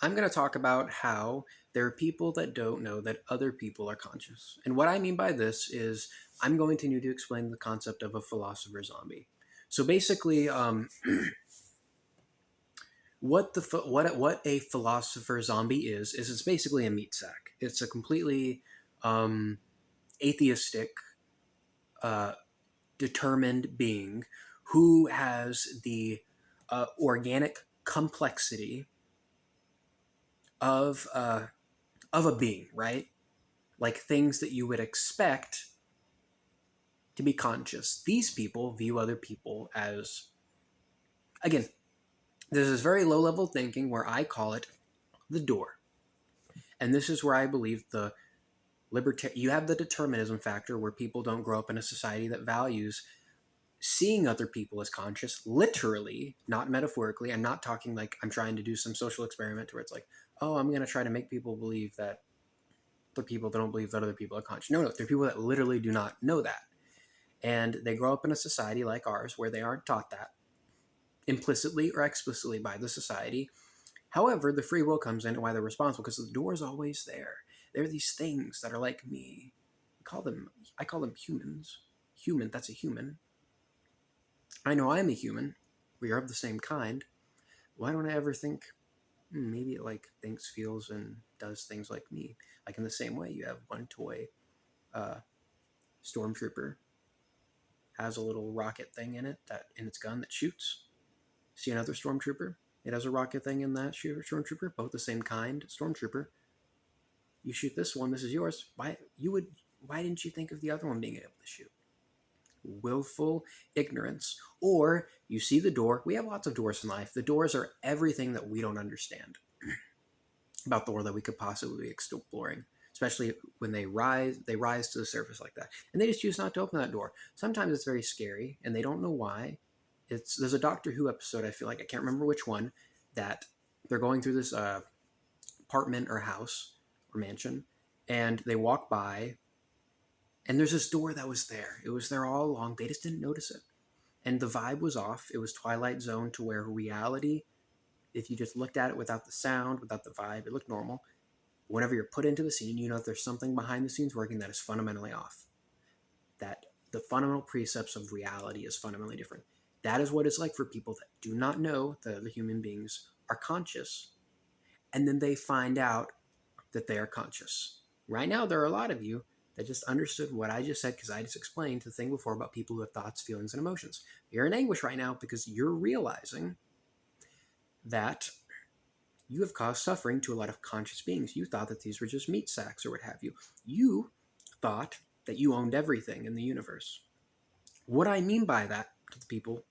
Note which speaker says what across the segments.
Speaker 1: I'm going to talk about how there are people that don't know that other people are conscious. And what I mean by this is I'm going to need to explain the concept of a philosopher zombie. So basically, what a philosopher zombie is it's basically a meat sack. It's a completely um, atheistic, uh, determined being who has the organic complexity of of a being, right? Like things that you would expect to be conscious. These people view other people as, again, there's this very low level thinking where I call it the door. And this is where I believe you have the determinism factor where people don't grow up in a society that values seeing other people as conscious, literally, not metaphorically. I'm not talking like I'm trying to do some social experiment where it's like, oh, I'm going to try to make people believe that the people that don't believe that other people are conscious. No, there are people that literally do not know that. And they grow up in a society like ours where they aren't taught that implicitly or explicitly by the society. However, the free will comes in and why they're responsible because the door is always there. There are these things that are like me. I call them humans. Human, that's a human. I know I'm a human. We are of the same kind. Why don't I ever think maybe it like thinks, feels, and does things like me? Like in the same way, you have one toy uh, stormtrooper has a little rocket thing in it that in its gun that shoots. See another stormtrooper? It has a rocket thing in that stormtrooper, both the same kind stormtrooper. You shoot this one, this is yours. Why didn't you think of the other one being able to shoot? Willful ignorance. Or you see the door. We have lots of doors in life. The doors are everything that we don't understand about the world that we could possibly be exploring, especially when they rise to the surface like that, and they just choose not to open that door. Sometimes it's very scary and they don't know why. There's a Doctor Who episode, I feel like, I can't remember which one, that they're going through this apartment or house or mansion, and they walk by and there's this door that was there. It was there all along. They just didn't notice it, and the vibe was off. It was Twilight Zone to where reality, if you just looked at it without the sound, without the vibe, it looked normal. Whenever you're put into the scene, you know that there's something behind the scenes working that is fundamentally off. That the fundamental precepts of reality is fundamentally different. That is what it's like for people that do not know that other human beings are conscious, and then they find out that they are conscious. Right now, there are a lot of you that just understood what I just said because I just explained the thing before about people who have thoughts, feelings, and emotions. You're in anguish right now because you're realizing that you have caused suffering to a lot of conscious beings. You thought that these were just meat sacks or what have you. You thought that you owned everything in the universe. What I mean by that to the people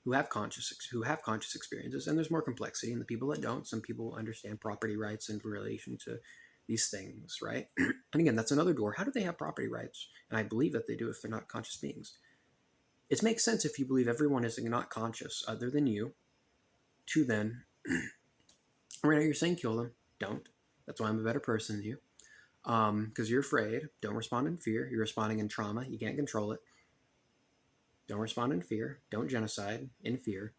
Speaker 1: who have conscious experiences, and there's more complexity in the people that don't. Some people understand property rights in relation to these things, right? And again, that's another door. How do they have property rights? And I believe that they do if they're not conscious beings. It makes sense if you believe everyone is not conscious other than you, to then right now you're saying kill them. Don't. That's why I'm a better person than you. Because you're afraid. Don't respond in fear. You're responding in trauma. You can't control it. Don't respond in fear. Don't genocide in fear.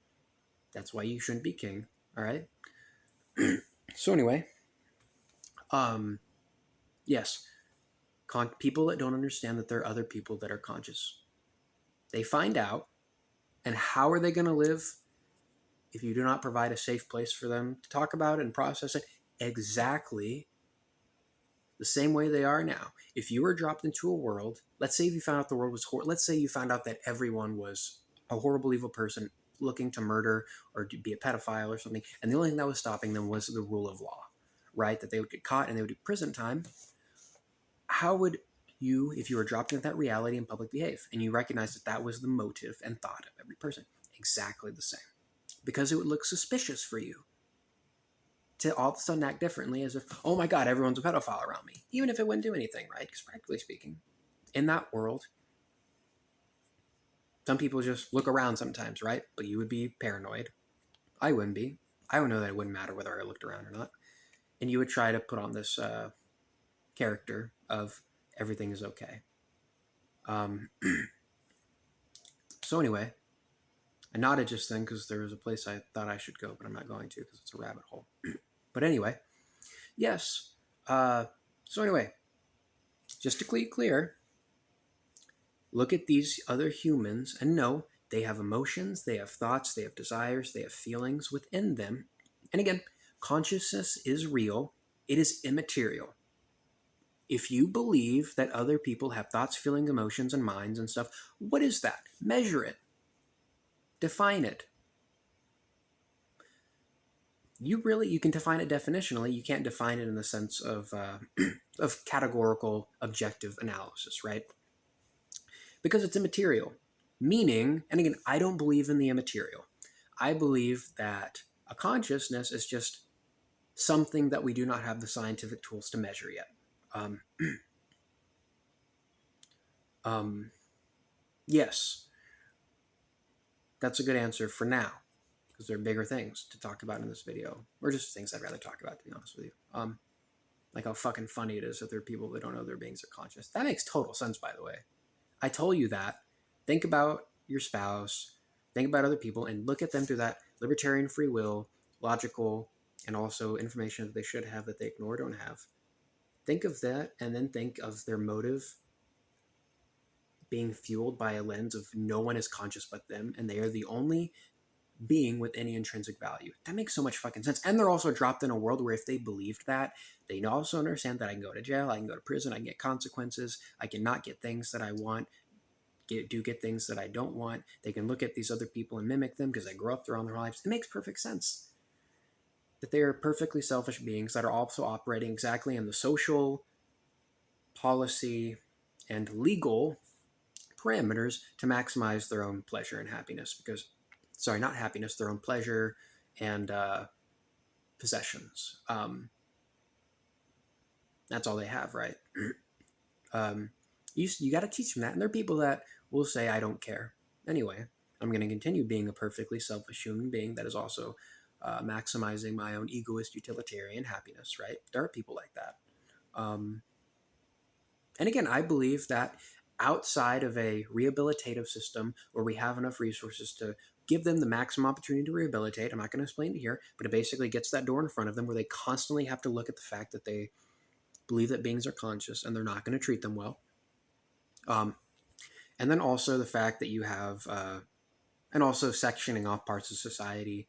Speaker 1: That's why you shouldn't be king. All right. So anyway, yes, people that don't understand that there are other people that are conscious, they find out, and how are they going to live if you do not provide a safe place for them to talk about it and process it? Exactly the same way they are now. If you were dropped into a world, let's say if you found out the world was horrible, let's say you found out that everyone was a horrible, evil person looking to murder or to be a pedophile or something, and the only thing that was stopping them was the rule of law, right? That they would get caught and they would do prison time. How would you, if you were dropped into that reality in public, behave? And you recognize that that was the motive and thought of every person. Exactly the same. Because it would look suspicious for you to all of a sudden act differently as if, oh my God, everyone's a pedophile around me. Even if it wouldn't do anything, right? Because practically speaking, in that world, some people just look around sometimes, right? But you would be paranoid. I wouldn't be. I would know that it wouldn't matter whether I looked around or not. And you would try to put on this character of everything is okay. Um, so anyway, I nodded just then because there was a place I thought I should go, but I'm not going to because it's a rabbit hole. But anyway, yes. So anyway, just to be clear, look at these other humans and know they have emotions, they have thoughts, they have desires, they have feelings within them. And again, consciousness is real, it is immaterial. If you believe that other people have thoughts, feelings, emotions, and minds and stuff, what is that? Measure it, define it. You can define it definitionally. You can't define it in the sense of of categorical objective analysis, right? Because it's immaterial. Meaning, and again, I don't believe in the immaterial. I believe that a consciousness is just something that we do not have the scientific tools to measure yet. Yes, that's a good answer for now, because there are bigger things to talk about in this video, or just things I'd rather talk about, to be honest with you. Like how fucking funny it is that there are people that don't know their beings are conscious. That makes total sense, by the way. I told you that. Think about your spouse, think about other people, and look at them through that libertarian free will, logical, and also information that they should have that they ignore or don't have. Think of that, and then think of their motive being fueled by a lens of no one is conscious but them, and they are the only being with any intrinsic value. That makes so much fucking sense. And they're also dropped in a world where if they believed that, they also understand that I can go to jail, I can go to prison, I can get consequences, I can not get things that I want, get things that I don't want. They can look at these other people and mimic them because they grew up throughout their lives. It makes perfect sense that they are perfectly selfish beings that are also operating exactly in the social, policy, and legal parameters to maximize their own pleasure and happiness. Because, sorry, not happiness, their own pleasure and possessions. That's all they have, right? You got to teach them that. And there are people that will say, I don't care. Anyway, I'm going to continue being a perfectly selfish human being that is also maximizing my own egoist utilitarian happiness, right? There are people like that. And again, I believe that outside of a rehabilitative system where we have enough resources to give them the maximum opportunity to rehabilitate, I'm not going to explain it here, but it basically gets that door in front of them where they constantly have to look at the fact that they believe that beings are conscious and they're not going to treat them well. And then also the fact that you have, and also sectioning off parts of society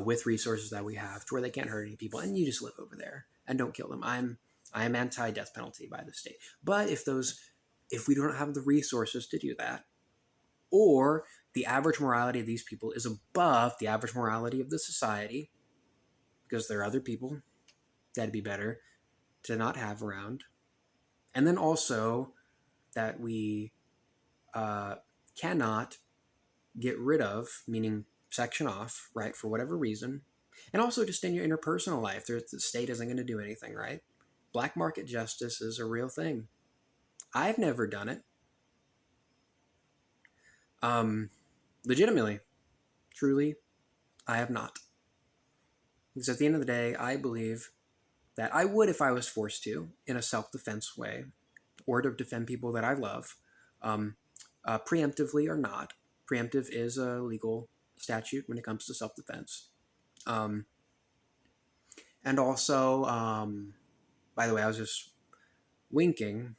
Speaker 1: with resources that we have to where they can't hurt any people, and you just live over there and don't kill them. I am anti-death penalty by the state. But if we don't have the resources to do that, or the average morality of these people is above the average morality of the society, because there are other people that'd be better to not have around, and then also that we cannot get rid of, meaning section off, right, for whatever reason, and also just in your interpersonal life, the state isn't going to do anything, right? Black market justice is a real thing. I've never done it. Legitimately, truly, I have not. Because at the end of the day, I believe that I would if I was forced to, in a self-defense way, or to defend people that I love, preemptively or not. Preemptive is a legal statute when it comes to self-defense. And also, by the way, I was just winking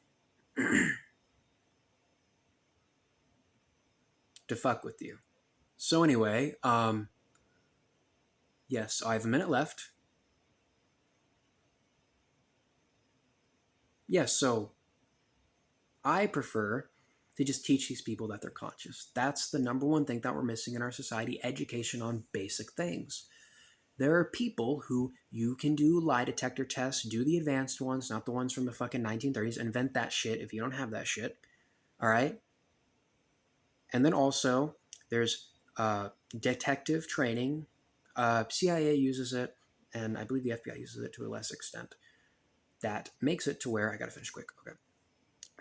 Speaker 1: to fuck with you. So anyway, yes, I have a minute left. Yes, so I prefer to just teach these people that they're conscious. That's the number one thing that we're missing in our society, education on basic things. There are people who you can do lie detector tests, do the advanced ones, not the ones from the fucking 1930s, invent that shit if you don't have that shit. All right? And then also, there's detective training. CIA uses it, and I believe the FBI uses it to a less extent. That makes it to where, I gotta finish quick, okay.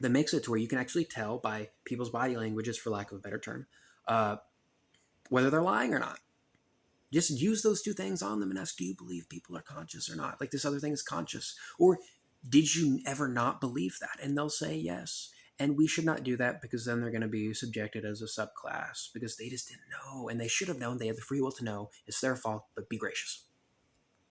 Speaker 1: That makes it to where you can actually tell by people's body languages, for lack of a better term, whether they're lying or not. Just use those two things on them and ask, do you believe people are conscious or not? Like this other thing is conscious. Or did you ever not believe that? And they'll say yes. And we should not do that because then they're going to be subjected as a subclass because they just didn't know. And they should have known. They had the free will to know. It's their fault, but be gracious.